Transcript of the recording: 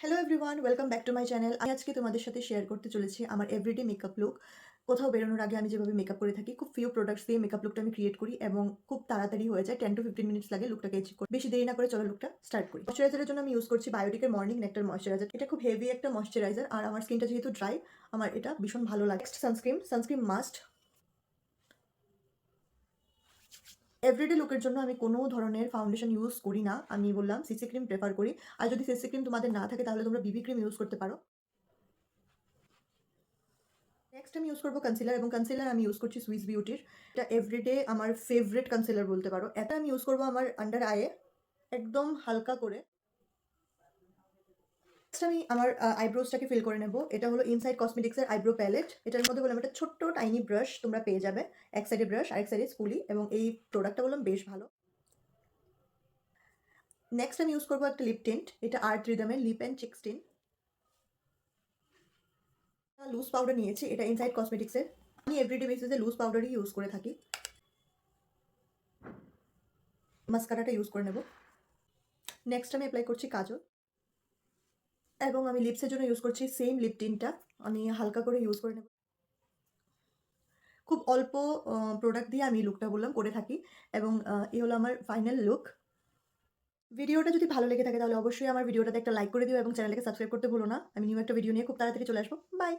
Hello everyone, welcome back to my channel. আমি আজকে তোমাদের সাথে শেয়ার করতে চলেছি আমার এভরিডে মেকআপ লুক। কোথাও বেরোনোর আগে আমি যেভাবে মেকআপ করে থাকি, খুব ফিউ প্রোডাক্টস দিয়ে মেকআপ লুকটা আমি ক্রিয়েট করি এবং খুব তাড়াতাড়ি হয়ে যায়। 10 to 15 মিনিটস লাগে লুকটাকে অ্যাচিভ করতে। বেশি দেরি না করে চলো লুকটা স্টার্ট করি। ময়শ্চারাইজারের জন্য আমি ইউজ করছি বায়োটিকের মর্নিং নেক্টার ময়শ্চারাইজার। এটা খুব হেভি একটা ময়শ্চারাইজার আর আমার স্কিনটা যেহেতু ড্রাই, আমার এটা ভীষণ ভালো লাগে। Next sunscreen must. এভরিডে লুকের জন্য আমি কোনো ধরনের ফাউন্ডেশন ইউজ করি না। আমি বললাম সিসি ক্রিম প্রেফার করি। আর যদি সিসি ক্রিম তোমাদের না থাকে তাহলে তোমরা বিবি ক্রিম ইউজ করতে পারো। নেক্সট আমি ইউজ করবো কনসিলার এবং কনসিলার আমি ইউজ করছি সুইস বিউটির। এটা এভরিডে আমার ফেভারিট কনসিলার বলতে পারো। এটা আমি ইউজ করবো আমার আন্ডার আইয়ে একদম হালকা করে। নেক্সট আমি আমার আইব্রোজটাকে ফিল করে নেব। এটা হলো ইনসাইড কসমেটিক্সের আইব্রো প্যালেট। এটার মধ্যে বললাম একটা ছোট্ট টাইনি ব্রাশ তোমরা পেয়ে যাবে। এক সাইডে ব্রাশ আরেক সাইডে স্পুলি, এবং এই প্রোডাক্টটা বললাম বেশ ভালো। নেক্সট আমি ইউজ করবো একটা লিপ টিন্ট। এটা আর্ট রিদমের lip and cheek tint. Loose powder নিয়েছি, এটা ইনসাইড কসমেটিক্সের। আমি এভরিডে বেসিসে লুজ পাউডারই ইউজ করে থাকি। মাস্কারাটা ইউজ করে নেব। নেক্সট আমি অ্যাপ্লাই করছি কাজল, এবং আমি লিপসের জন্য ইউজ করছি সেম লিপ টিনটা। আমি হালকা করে ইউজ করে নেব। খুব অল্প প্রোডাক্ট দিয়ে আমি লুকটা বললাম করে থাকি, এবং এই হলো আমার ফাইনাল লুক। ভিডিওটা যদি ভালো লেগে থাকে তাহলে অবশ্যই আমার ভিডিওটাতে একটা লাইক করে দিও এবং চ্যানেলটাকে সাবস্ক্রাইব করতে ভুলো না। আমি নিউ একটা ভিডিও নিয়ে খুব তাড়াতাড়ি চলে আসবো। বাই।